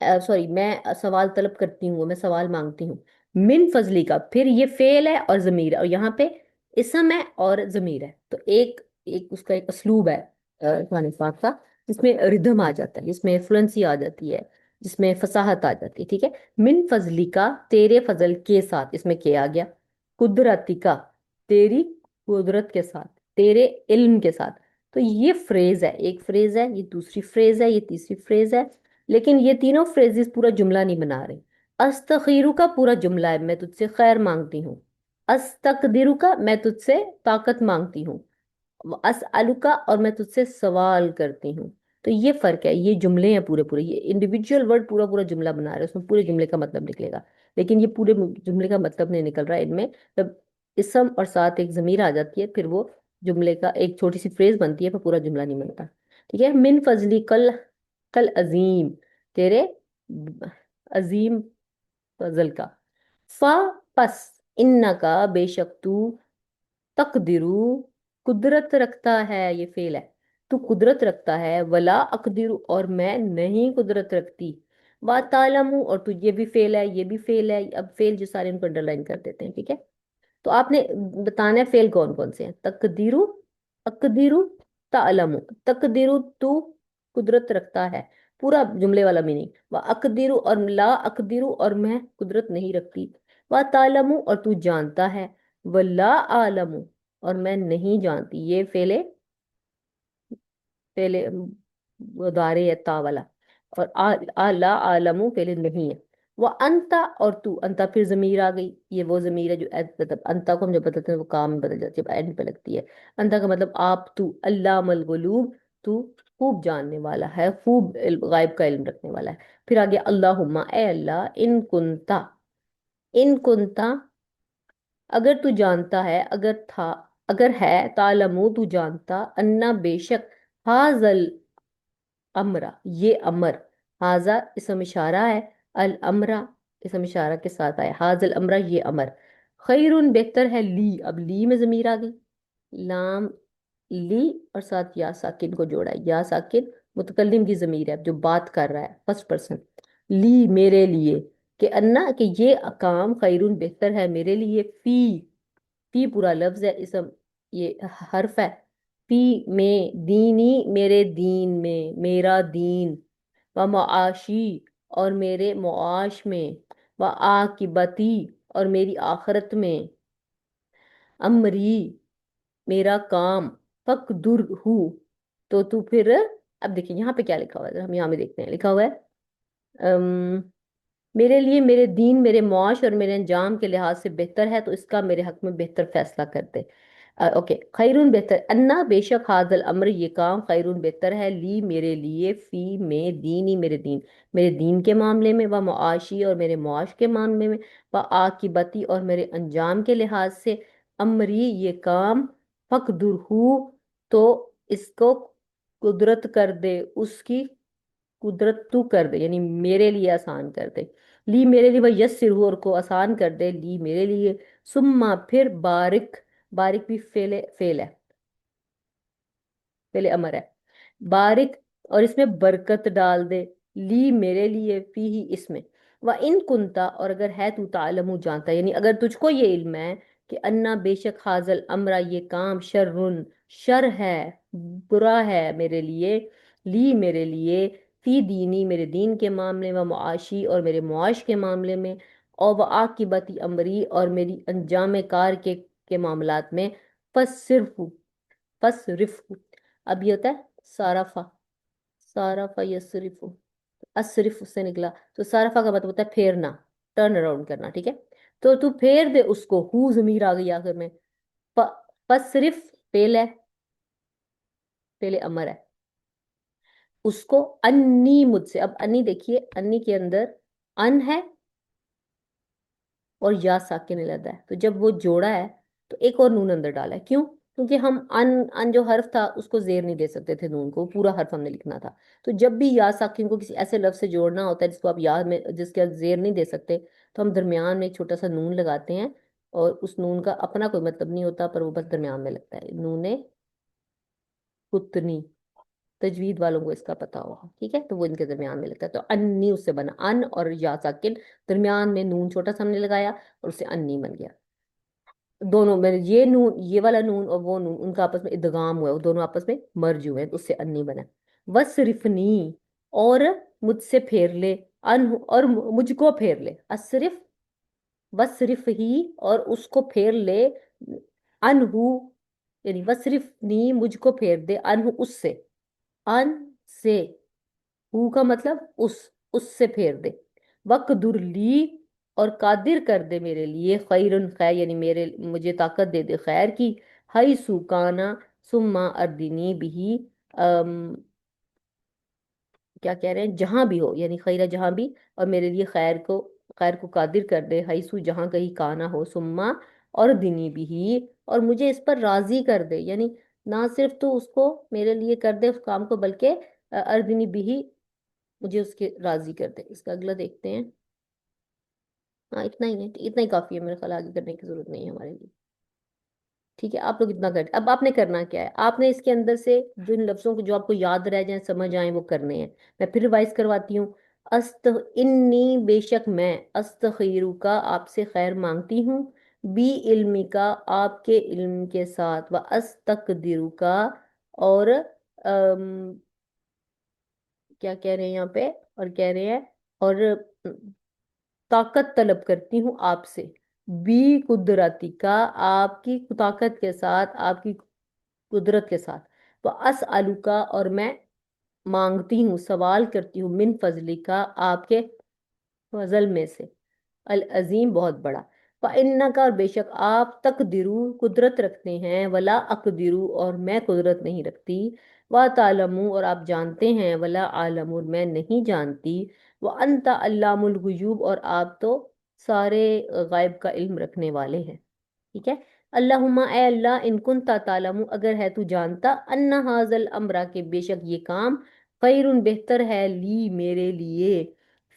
Sorry, میں سوال طلب کرتی ہوں، میں سوال مانگتی ہوں، من فضلی کا، پھر یہ فعل ہے اور ضمیر ہے، اور یہاں پہ اسم ہے اور ضمیر ہے، تو ایک ایک اس کا ایک اسلوب ہے قرآن پاک کا، جس میں ردھم آ جاتا ہے، جس میں فلوئنسی آ جاتی ہے، جس میں فصاحت آ جاتی ہے، ٹھیک ہے؟ من فضلی کا، تیرے فضل کے ساتھ، اس میں کیا آ گیا، قدرتی کا، تیری قدرت کے ساتھ، تیرے علم کے ساتھ، تو یہ فریز ہے، ایک فریز ہے، یہ دوسری فریز ہے، یہ تیسری فریز ہے، لیکن یہ تینوں فریزز پورا جملہ نہیں بنا رہے۔ استخیرو کا پورا جملہ ہے، میں تجھ سے خیر مانگتی ہوں، استقدرو کا میں تجھ سے طاقت مانگتی ہوں، اسألو کا اور میں تجھ سے سوال کرتی ہوں، تو یہ فرق ہے، یہ جملے ہیں پورے پورے، یہ انڈیویجول ورڈ پورا پورا جملہ بنا رہے ہیں، اس میں پورے جملے کا مطلب نکلے گا، لیکن یہ پورے جملے کا مطلب نہیں نکل رہا ہے ان میں، جب اسم اور ساتھ ایک ضمیر آ جاتی ہے، پھر وہ جملے کا ایک چھوٹی سی فریز بنتی ہے، پھر پورا جملہ نہیں بنتا، ٹھیک ہے؟ من فضلی کل، کل عظیم، تیرے عظیم فضل کا، فا، پس، ان کا بے شک تو، تقدرو قدرت رکھتا ہے، یہ فعل ہے، تو قدرت رکھتا ہے، ولا اقدر اور میں نہیں قدرت رکھتی، وا تعلم اور تو، یہ بھی فعل ہے، یہ بھی فعل ہے، اب فعل جو سارے ان کو انڈر لائن کر دیتے ہیں، ٹھیک ہے؟ تو آپ نے بتانا ہے فعل کون کون سے ہیں، تقدیرو، اقدیرو، تعلمو، تقدیرو تو قدرت رکھتا ہے، پورا جملے والا میننگ، وہ اقدیرو اور لا اقدیرو اور میں قدرت نہیں رکھتی، وہ تعلمو اور تو جانتا ہے، وہ لا عالمو اور میں نہیں جانتی، یہ فعل مضارع ہے تا والا، اور لا عالمو فعل نہیں ہے، وہ انتا اور تو، انتا پھر ضمیر آ گئی، یہ وہ ضمیر ہے جو مطلب انتا کو ہم جب بدلتے ہیں وہ کام میں بدل جاتی ہے، جب اینڈ پہ لگتی ہے، انتا کا مطلب آپ، تو علام الغیوب، تو خوب جاننے والا ہے، خوب غائب کا علم رکھنے والا ہے، پھر آگے اللہم اے اللہ، ان کنتا، ان کنتا اگر تو جانتا ہے، اگر تھا، اگر ہے، تعلمو تو جانتا، انا بے شک، حاضل امرا یہ امر، حاضا اسم اشارہ ہے، الامرا اسم اشارہ کے ساتھ آیا، حاض الامرا یہ امر، خیرون بہتر ہے، لی اب لی میں ضمیر آ گئی، لام لی اور ساتھ یا ساکن کو جوڑا ہے، یا ساکن متکلم کی ضمیر ہے جو بات کر رہا ہے، فرسٹ پرسن، لی میرے لیے، کہ انا کہ یہ کام، خیرون بہتر ہے میرے لیے، فی پورا لفظ ہے، اسم یہ حرف ہے، فی میں، دینی میرے دین میں، میرا دین، و معاشی اور میرے معاش میں، و عاقبتی اور میری آخرت میں، امری میرا کام، فقدر ہوں تو پھر، اب دیکھیں یہاں پہ کیا لکھا ہوا ہے، ہم یہاں میں دیکھتے ہیں، لکھا ہوا ہے میرے لیے میرے دین میرے معاش اور میرے انجام کے لحاظ سے بہتر ہے، تو اس کا میرے حق میں بہتر فیصلہ کر دے، اوکے، خیرون بہتر، انا بے شک، حاضل امر یہ کام، خیرون بہتر ہے، لی میرے لیے، فی میں، دینی میرے دین، میرے دین کے معاملے میں، و معاشی اور میرے معاش کے معاملے میں، و عاقبتی اور میرے انجام کے لحاظ سے، امری یہ کام، فقدر ہو تو اس کو قدرت کر دے، اس کی قدرت تو کر دے، یعنی میرے لیے آسان کر دے، لی میرے لیے، وہ یسر ہو اور کو آسان کر دے، لی میرے لیے، سما پھر، بارک، بارک بھی فعل ہے، فعل امر ہے، بارک اور اس میں برکت ڈال دے، لی میرے لیے، فی ہی اس میں، و ان کنتا اور اگر ہے تو، تعلم جانتا ہے، یعنی اگر تجھ کو یہ علم ہے کہ انا بے شک، حاضل امرا یہ کام، شرن شر ہے، برا ہے میرے لیے، لی میرے لیے، فی دینی میرے دین کے معاملے میں، معاشی اور میرے معاش کے معاملے میں، اور عاقبتی امری اور میری انجام کار کے معاملات میں، پس صرف، پس رف، اب یہ ہوتا ہے صارفہ، صارفہ یصرف، اصرف سے نکلا، تو صارفہ کا مطلب ہوتا ہے پھیرنا، ٹرن اراؤنڈ کرنا، ٹھیک ہے؟ تو پھیر دے اس کو، ہو ضمیر آ گئی آخر میں، پس صرف فعل ہے، فعل امر ہے، اس کو، انی مجھ سے، اب انی دیکھیے، انی کے اندر ان ہے اور یا ساکن علیحدہ ہے، تو جب وہ جوڑا ہے تو ایک اور نون اندر ڈالا ہے، کیوں؟ کیونکہ ہم ان جو حرف تھا اس کو زیر نہیں دے سکتے تھے، نون کو پورا حرف ہم نے لکھنا تھا، تو جب بھی یا ساکن کو کسی ایسے لفظ سے جوڑنا ہوتا ہے جس کو آپ یا میں، جس کے زیر نہیں دے سکتے، تو ہم درمیان میں ایک چھوٹا سا نون لگاتے ہیں، اور اس نون کا اپنا کوئی مطلب نہیں ہوتا، پر وہ بس درمیان میں لگتا ہے، نون قطنی، تجوید والوں کو اس کا پتا ہوگا، ٹھیک ہے، تو وہ ان کے درمیان میں لگتا ہے، تو انی اس سے بنا، ان اور یا ساکن، درمیان میں نون چھوٹا سا ہم نے لگایا اور اس سے انی بن گیا، دونوں میں یہ نون، یہ والا نون اور وہ نون، ان کا آپس میں ادغام ہوا ہے، وہ دونوں آپس میں مرج ہوئے ہیں، تو اس سے انی بنا، وصرفنی، اور مجھ سے پھیر لے، ان، اور مجھ کو پھیر لے، اصرف، وصرف ہی، اور اس کو پھیر لے، انہو، یعنی وصرفنی، مجھ کو پھیر دے، انہو، اس سے، ان سے، ہو کا مطلب اس سے پھیر دے، وقدر لی، اور قادر کر دے میرے لیے، خیرن، خیر، یعنی میرے، مجھے طاقت دے دے خیر کی، ہئی سوکانا، سما اردنی بھی، کیا کہہ رہے ہیں، جہاں بھی ہو، یعنی خیرہ جہاں بھی، اور میرے لیے خیر کو، خیر کو قادر کر دے، حیثو جہاں کہیں کانا ہو، سما اور دینی بھی، اور مجھے اس پر راضی کر دے، یعنی نہ صرف تو اس کو میرے لیے کر دے اس کام کو، بلکہ اردنی بھی، مجھے اس کے راضی کر دے۔ اس کا اگلا دیکھتے ہیں، ہاں اتنا ہی ہے، اتنا ہی کافی ہے میرے خیال، آگے کرنے کی ضرورت نہیں ہے ہمارے لیے، ٹھیک ہے، آپ لوگ اتنا کر، اب آپ نے کرنا کیا ہے، آپ نے اس کے اندر سے جن لفظوں کو جو آپ کو یاد رہ جائیں، سمجھ آئیں، وہ کرنے ہیں۔ میں پھر ریوائز کرواتی ہوں، انی، بے شک میں، استخیرو کا، آپ سے خیر مانگتی ہوں، بی علمی کا، آپ کے علم کے ساتھ، و استقدرو کا، اور کیا کہہ رہے ہیں یہاں پہ، اور کہہ رہے ہیں، اور طاقت طلب کرتی ہوں آپ سے، بی قدرتی کا، آپ کی طاقت کے ساتھ، آپ کی قدرت کے ساتھ، وہ اسالو کا، اور میں مانگتی ہوں، سوال کرتی ہوں، من فضلی کا، آپ کے فضل میں سے، العظیم، بہت بڑا، فإنک، اور بے شک آپ، تقدرو، قدرت رکھتے ہیں، ولا اقدرو، اور میں قدرت نہیں رکھتی، وتعلمو، اور آپ جانتے ہیں، ولا اعلم، اور میں نہیں جانتی، وانت علام الغیوب، اور آپ تو سارے غائب کا علم رکھنے والے ہیں، ٹھیک ہے۔ اللہم، اے اللہ، ان کنت تعلم، اگر ہے تو جانتا، ان ھذا الامر، کہ بے شک یہ کام، خیر، بہتر ہے، لی، میرے لیے،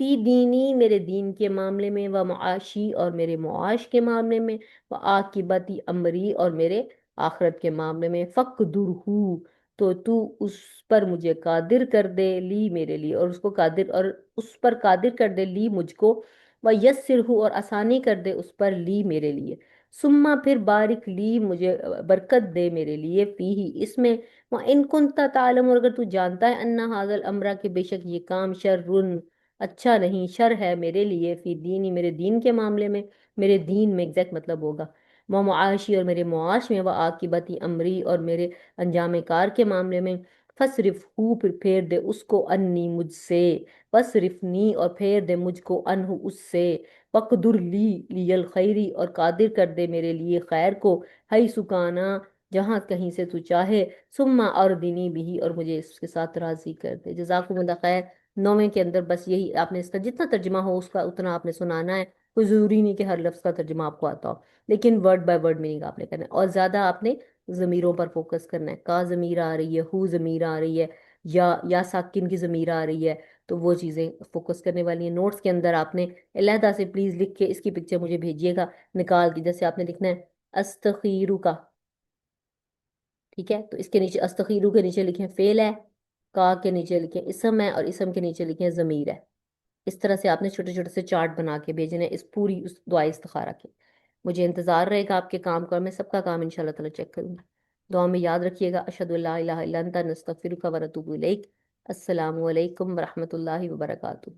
فی دینی، میرے دین کے معاملے میں، و معاشی، اور میرے معاش کے معاملے میں، و عاقبتی امری، اور میرے آخرت کے معاملے میں، فقدرہ، تو اس پر مجھے قادر کر دے، لی، میرے لیے، اور اس کو قادر، اور اس پر قادر کر دے، لی، مجھ کو، و یسرہ، اور آسانی کر دے اس پر، لی، میرے لیے، ثم، پھر بارک لی، مجھے برکت دے میرے لیے، فی ہی، اس میں، وَإِن كُنْتَ تَعْلَمُ، اور اگر تو جانتا ہے، أَنَّ هَذَا الْأَمْرَ، کہ بے شک یہ کام، شرٌ، اچھا نہیں، شر ہے میرے لیے، فی دینی، میرے دین کے معاملے میں، میرے دین میں ایگزیکٹ مطلب ہوگا، وہ معاشی، اور میرے معاش میں، وہ عاقبتی امری، اور میرے انجام کار کے معاملے میں، فصرف ہو، پھر پھیر دے اس کو، انی، مجھ سے، وصرفنی، اور پھیر دے مجھ کو، انہو، اس سے، وقدر لی، لی الخیری، اور قادر کر دے میرے لیے خیر کو، ہئی سکانا، جہاں کہیں سے تو چاہے، سما اور دینی بھی، اور مجھے اس کے ساتھ راضی کر دے۔ جزاکم اللہ خیر۔ نویں کے اندر بس یہی آپ نے، اس کا جتنا ترجمہ ہو اس کا اتنا آپ نے سنانا ہے، کوئی ضروری نہیں کہ ہر لفظ کا ترجمہ آپ کو آتا ہو، لیکن ورڈ بائی ورڈ میننگ آپ نے کرنا ہے، اور زیادہ آپ نے ضمیروں پر فوکس کرنا ہے، کا ضمیر آ رہی ہے، ہو ضمیر آ رہی ہے، یا ساکن کی ضمیر آ رہی ہے، تو وہ چیزیں فوکس کرنے والی ہیں۔ نوٹس کے اندر آپ نے علیحدہ سے پلیز لکھ کے اس کی پکچر مجھے بھیجیے گا نکال کے، جیسے آپ نے لکھنا ہے استخیرو کا، ٹھیک ہے، تو اس کے نیچے استخیرو کے نیچے لکھیں فعل ہے، کا کے نیچے لکھیں اسم ہے، اور اسم کے نیچے لکھیں ضمیر ہے۔ اس طرح سے آپ نے چھوٹے چھوٹے سے چارٹ بنا کے بھیجنے ہیں اس پوری اس دعائے استخارہ کے۔ مجھے انتظار رہے گا آپ کے کام کا، میں سب کا کام انشاءاللہ تعالی چیک کروں گی۔ دعا میں یاد رکھیے گا، اشہد ان لا الہ الا انت، نستغفرک و نتوب الیک۔ السلام علیکم ورحمۃ اللہ وبرکاتہ۔